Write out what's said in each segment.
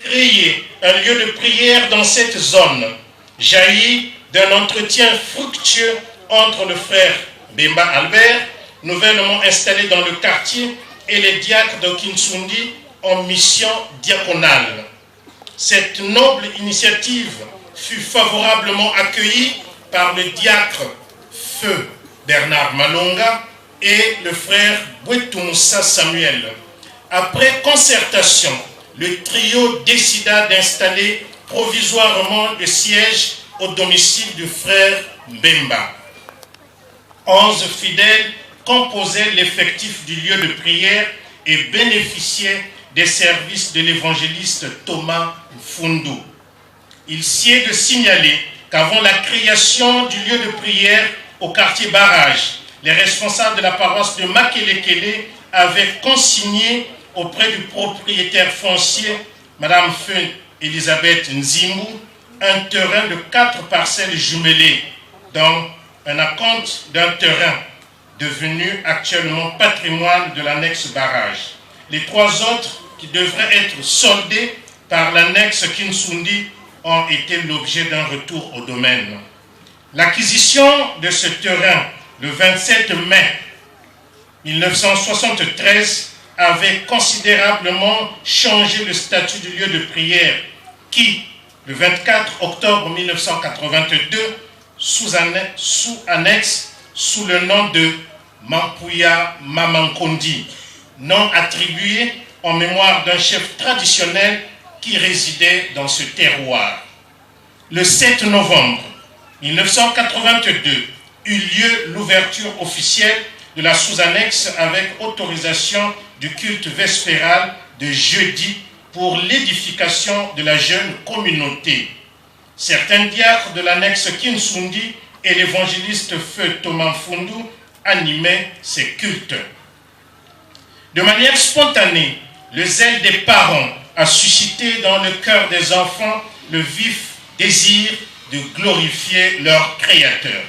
Créer un lieu de prière dans cette zone jaillit d'un entretien fructueux entre le frère Bemba Albert, nouvellement installé dans le quartier, et les diacres de Kinsundi en mission diaconale. Cette noble initiative fut favorablement accueillie par le diacre Feu Bernard Malonga et le frère Bouetoumoussa Samuel. Après concertation, le trio décida d'installer provisoirement le siège au domicile du frère Bemba. 11 fidèles composaient l'effectif du lieu de prière et bénéficiaient des services de l'évangéliste Thomas Mfundu. Il s'y est de signaler qu'avant la création du lieu de prière au quartier Barrage, les responsables de la paroisse de Makelekele avaient consigné auprès du propriétaire foncier, Madame Feu Elisabeth Nzimbu, un terrain de 4 parcelles jumelées, dont un acompte d'un terrain devenu actuellement patrimoine de l'annexe Barrage. Les 3 autres qui devraient être soldés par l'annexe Kinsundi ont été l'objet d'un retour au domaine. L'acquisition de ce terrain le 27 mai 1973 avait considérablement changé le statut du lieu de prière qui, le 24 octobre 1982, sous annexe sous le nom de Mampuya Mamankondi, nom attribué en mémoire d'un chef traditionnel qui résidait dans ce terroir. Le 7 novembre 1982 eut lieu l'ouverture officielle de la sous-annexe avec autorisation du culte vespéral de jeudi pour l'édification de la jeune communauté. Certains diacres de l'annexe Kinsundi et l'évangéliste Feu Thomas Mfundu animaient ces cultes. De manière spontanée, le zèle des parents a suscité dans le cœur des enfants le vif désir de glorifier leur Créateur.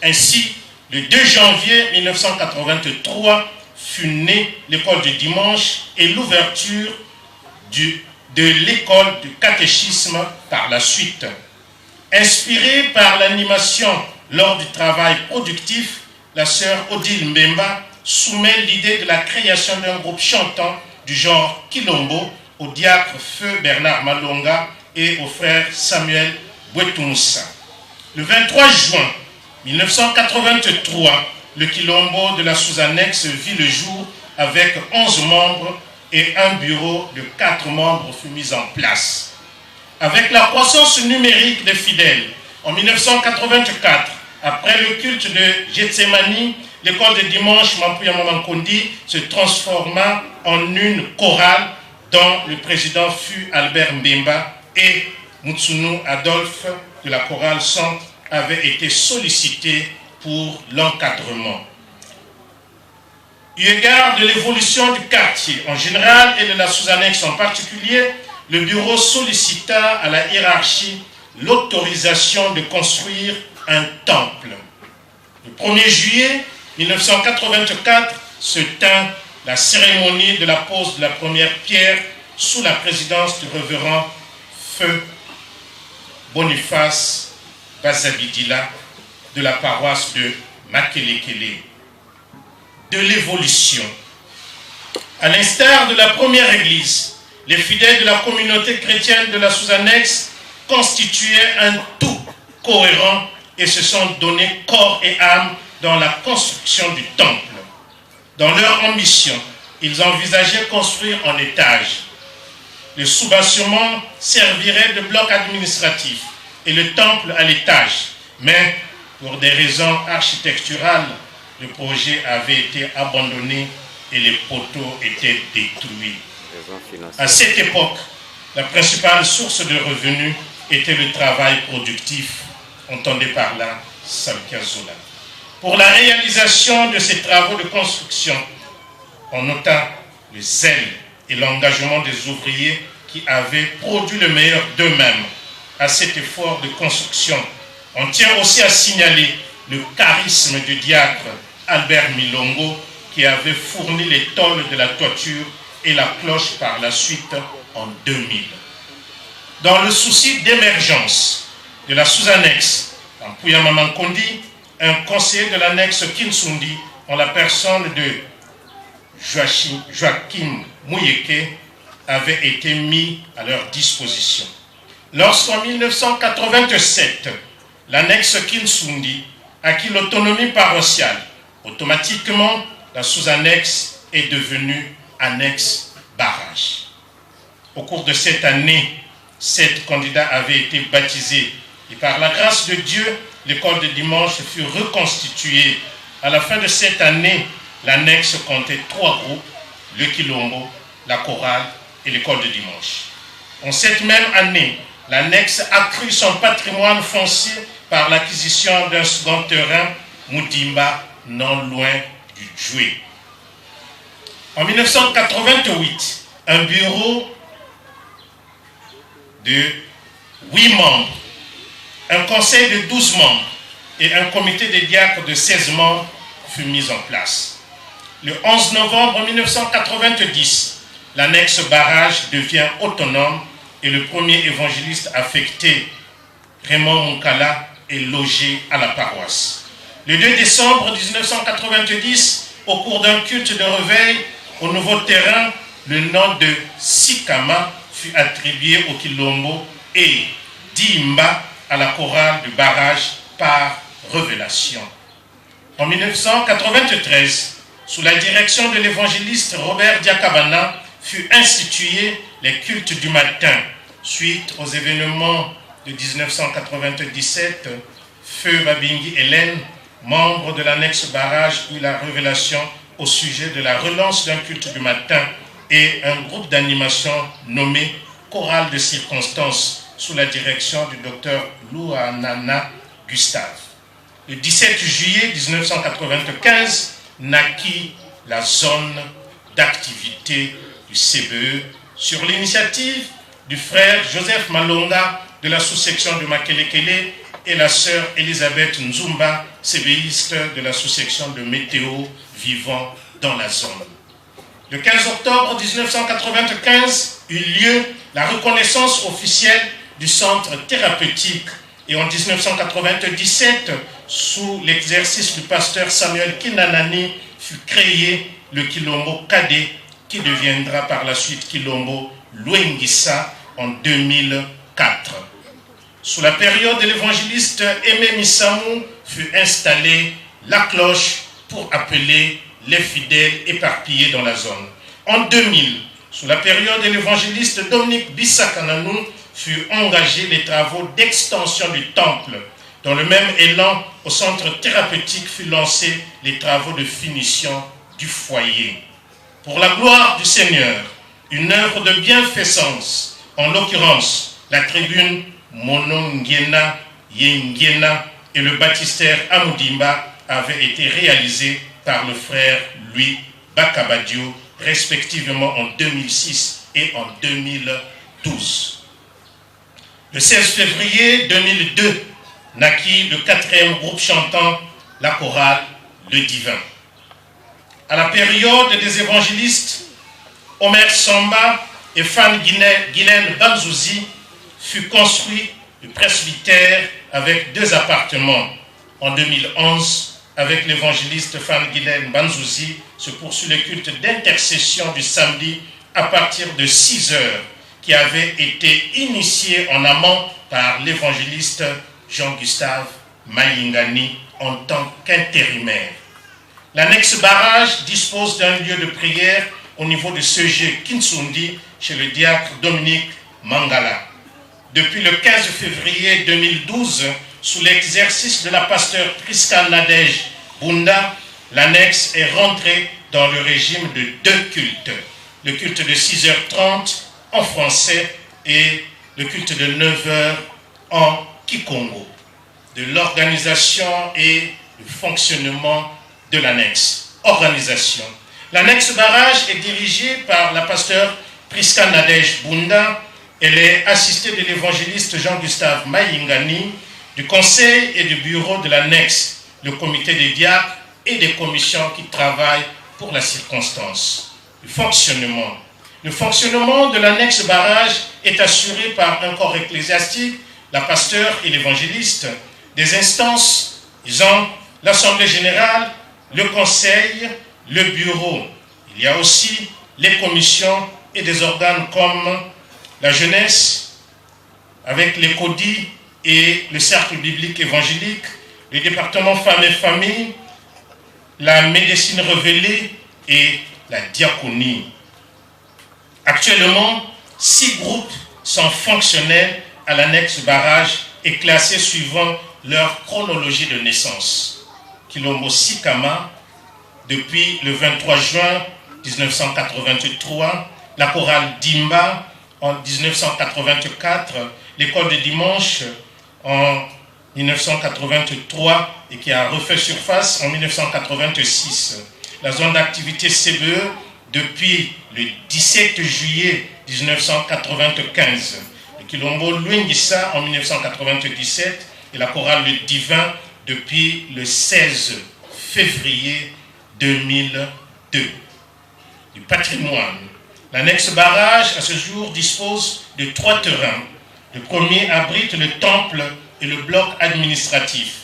Ainsi, le 2 janvier 1983 fut née l'école du dimanche et l'ouverture de l'école du catéchisme par la suite. Inspirée par l'animation lors du travail productif, la sœur Odile Mbemba soumet l'idée de la création d'un groupe chantant du genre Kilombo au diacre Feu Bernard Malonga et au frère Samuel Bouetoumoussa. Le 23 juin 1983, le Kilombo de la sous-annexe vit le jour avec 11 membres et un bureau de 4 membres fut mis en place. Avec la croissance numérique des fidèles, en 1984, après le culte de Gethsemane, l'école de dimanche Mampuya Mamankondi se transforma en une chorale dont le président fut Albert Mbemba et Moutsounou Adolphe de la chorale Centre avait été sollicité pour l'encadrement. Eu égard de l'évolution du quartier en général et de la sous-annexe en particulier, le bureau sollicita à la hiérarchie l'autorisation de construire un temple. Le 1er juillet 1984 se tint la cérémonie de la pose de la première pierre sous la présidence du révérend Feu Boniface Bazabidila de la paroisse de Makelekele. De l'évolution. À l'instar de la première église, les fidèles de la communauté chrétienne de la sous-annexe constituaient un tout cohérent et se sont donnés corps et âme dans la construction du temple. Dans leur ambition, ils envisageaient construire en étage. Le sous-bâtiment servirait de bloc administratif et le temple à l'étage. Mais pour des raisons architecturales, le projet avait été abandonné et les poteaux étaient détruits. À cette époque, la principale source de revenus était le travail productif, entendez par là Samkia Zola. Pour la réalisation de ces travaux de construction, on nota le zèle et l'engagement des ouvriers qui avaient produit le meilleur d'eux-mêmes à cet effort de construction. On tient aussi à signaler le charisme du diacre Albert Milongo qui avait fourni les tôles de la toiture et la cloche par la suite en 2000. Dans le souci d'émergence de la sous-annexe en Puyamamankondi, un conseiller de l'annexe Kinsundi, en la personne de Joachim Mouyeke, avait été mis à leur disposition. Lorsqu'en 1987, l'annexe Kinsundi acquit l'autonomie paroissiale, automatiquement, la sous-annexe est devenue annexe barrage. Au cours de cette année, 7 candidats avaient été baptisés et par la grâce de Dieu, l'école de dimanche fut reconstituée. À la fin de cette année, l'annexe comptait 3 groupes, le Kilombo, la chorale et l'école de dimanche. En cette même année, l'annexe accrut son patrimoine foncier par l'acquisition d'un second terrain, Moudimba, non loin du Djoué. En 1988, un bureau de 8 membres, un conseil de 12 membres et un comité de diacres de 16 membres fut mis en place. Le 11 novembre 1990, l'annexe barrage devient autonome et le premier évangéliste affecté, Raymond Moukala, est logé à la paroisse. Le 2 décembre 1990, au cours d'un culte de réveil au nouveau terrain, le nom de Sikama fut attribué au Kilombo et Dimba à la chorale du barrage par révélation. En 1993, sous la direction de l'évangéliste Robert Diakabana, fut institué les cultes du matin. Suite aux événements de 1997, Feu Babingi Hélène, membre de l'annexe barrage, eut la révélation au sujet de la relance d'un culte du matin et un groupe d'animation nommé Chorale de circonstances sous la direction du docteur Louanana Gustave. Le 17 juillet 1995 naquit la zone d'activité du CBE sur l'initiative du frère Joseph Malonga de la sous-section de Makelekele et la sœur Elisabeth Nzumba, CBiste de la sous-section de Météo vivant dans la zone. Le 15 octobre 1995 eut lieu la reconnaissance officielle du centre thérapeutique et en 1997, sous l'exercice du pasteur Samuel Kinanani, fut créé le Kilombo Kade qui deviendra par la suite Kilombo Luengisa en 2004. Sous la période de l'évangéliste Aimé Missamou fut installée la cloche pour appeler les fidèles éparpillés dans la zone. En 2000, sous la période de l'évangéliste Dominique Bissakananou, furent engagés les travaux d'extension du temple. Dans le même élan, au centre thérapeutique furent lancés les travaux de finition du foyer. Pour la gloire du Seigneur, une œuvre de bienfaisance, en l'occurrence la tribune Monongiena Yengiena et le baptistère Amoudimba avaient été réalisés par le frère Louis Bakabadio, respectivement en 2006 et en 2012. Le 16 février 2002, naquit le 4e groupe chantant la chorale Le Divin. À la période des évangélistes, Omer Samba et Fan Guylaine Banzouzi fut construit le presbytère avec 2 appartements. En 2011, avec l'évangéliste Fan Guylaine Banzouzi, se poursuit le culte d'intercession du samedi à partir de 6 heures, qui avait été initié en amont par l'évangéliste Jean-Gustave Mayingani en tant qu'intérimaire. L'annexe barrage dispose d'un lieu de prière au niveau de CG Kinsundi chez le diacre Dominique Mangala. Depuis le 15 février 2012, sous l'exercice de la pasteur Priska Nadej Bunda, l'annexe est rentrée dans le régime de 2 cultes. Le culte de 6h30 en français et le culte de 9h en Kikongo. De l'organisation et du fonctionnement de l'annexe. Organisation. L'annexe barrage est dirigée par la pasteur Priska Nadej Bunda. Elle est assistée de l'évangéliste Jean-Gustave Mayingani, du conseil et du bureau de l'annexe, le comité des diacres et des commissions qui travaillent pour la circonstance. Le fonctionnement. Le fonctionnement de l'annexe barrage est assuré par un corps ecclésiastique, la pasteur et l'évangéliste, des instances, disons, l'Assemblée générale, le conseil, le bureau. Il y a aussi les commissions et des organes comme la jeunesse, avec les CODI et le cercle biblique évangélique, le département femmes et familles, la médecine révélée et la diaconie. Actuellement, 6 groupes sont fonctionnels à l'annexe barrage et classés suivant leur chronologie de naissance. Kilombo Sikama, depuis le 23 juin 1983, la chorale Dimba en 1984, l'école de dimanche en 1983 et qui a refait surface en 1986. La zone d'activité CBE depuis le 17 juillet 1995. Le Kilombo Luingissa en 1997 et la chorale Le Divin depuis le 16 février 2002. Du patrimoine. L'annexe barrage à ce jour dispose de 3 terrains. Le premier abrite le temple et le bloc administratif.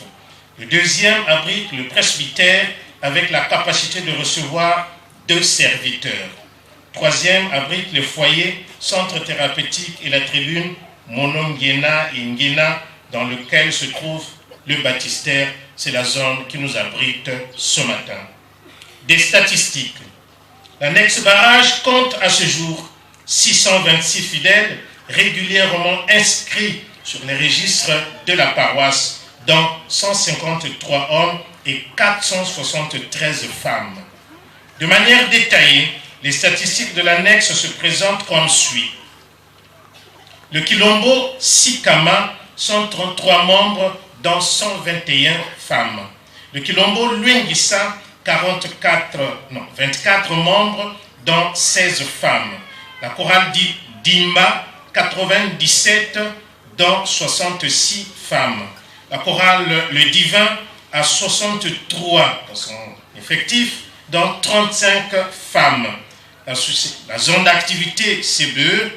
Le deuxième abrite le presbytère avec la capacité de recevoir 2 serviteurs. Le troisième abrite le foyer, centre thérapeutique et la tribune Monongena et Ngena dans lequel se trouve le baptistère. C'est la zone qui nous abrite ce matin. Des statistiques. L'annexe barrage compte à ce jour 626 fidèles régulièrement inscrits sur les registres de la paroisse, dont 153 hommes et 473 femmes. De manière détaillée, les statistiques de l'annexe se présentent comme suit. Le Kilombo Sikama, 133 membres, dont 121 femmes. Le Kilombo Luingissa, 24 membres, dont 16 femmes. La chorale Dimba, 97, dont 66 femmes. La chorale Le Divin a 63 dans son effectif, dont 35 femmes. La zone d'activité CBE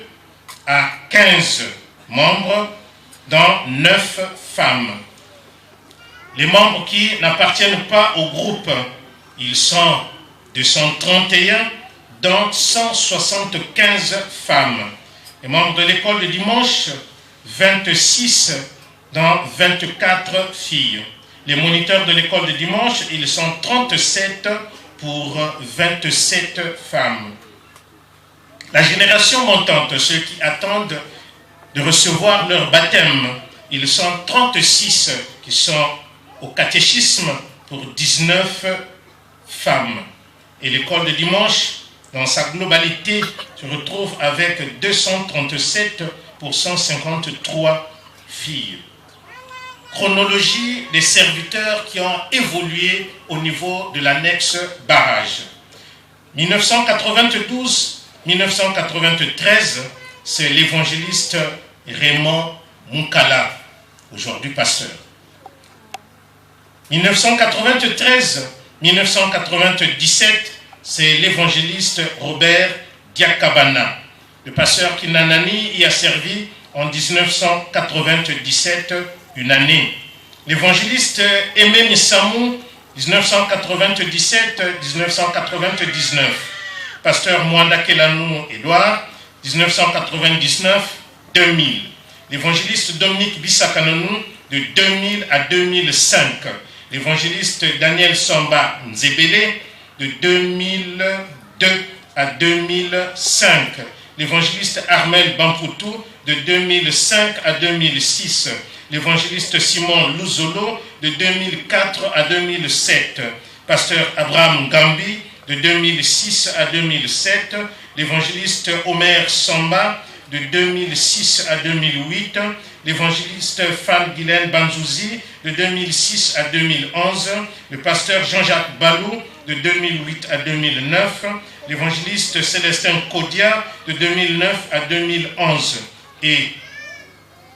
a 15 membres, dont 9 femmes. Les membres qui n'appartiennent pas au groupe, ils sont 231, dont 175 femmes. Les membres de l'école de dimanche, 26, dont 24 filles. Les moniteurs de l'école de dimanche, ils sont 37 pour 27 femmes. La génération montante, ceux qui attendent de recevoir leur baptême, ils sont 36 qui sont au catéchisme pour 19 femmes. Et l'école de dimanche, dans sa globalité, se retrouve avec 237 pour 153 filles. Chronologie des serviteurs qui ont évolué au niveau de l'annexe barrage. 1992-1993, c'est l'évangéliste Raymond Munkala, aujourd'hui pasteur. 1993-1997, c'est l'évangéliste Robert Diakabana. Le pasteur Kinanani y a servi en 1997 une année. L'évangéliste Aimé Nissamou, 1997-1999. Pasteur Mwanda Kelanou Edouard, 1999-2000. L'évangéliste Dominique Bissakanonou, de 2000 à 2005. L'évangéliste Daniel Samba Nzebele, de 2002 à 2005. L'évangéliste Armel Bampoutou, de 2005 à 2006. L'évangéliste Simon Louzolo, de 2004 à 2007. Pasteur Abraham Gambi, de 2006 à 2007. L'évangéliste Omer Samba, de 2006 à 2008. L'évangéliste Fan Guylaine Banzouzi, de 2006 à 2011. Le pasteur Jean-Jacques Balou, de 2008 à 2009. L'évangéliste Célestin Kodia, de 2009 à 2011. Et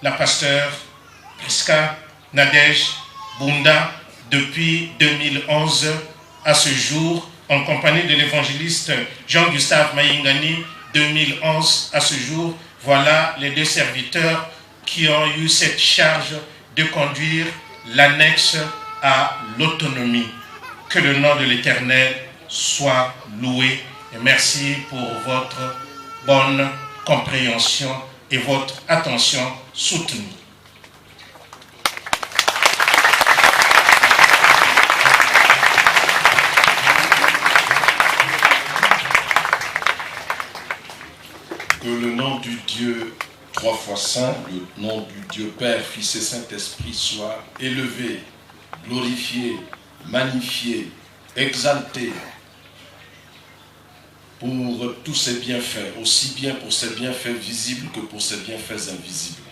la pasteur Priska Nadège Bunda, depuis 2011 à ce jour, en compagnie de l'évangéliste Jean-Gustave Maïngani, 2011 à ce jour. Voilà les 2 serviteurs qui ont eu cette charge de conduire l'annexe à l'autonomie. Que le nom de l'Éternel soit loué. Et merci pour votre bonne compréhension et votre attention soutenue. Que le nom du Dieu 3 fois saint, le nom du Dieu Père, Fils et Saint-Esprit soit élevé, glorifié, magnifié, exalté pour tous ses bienfaits, aussi bien pour ses bienfaits visibles que pour ses bienfaits invisibles.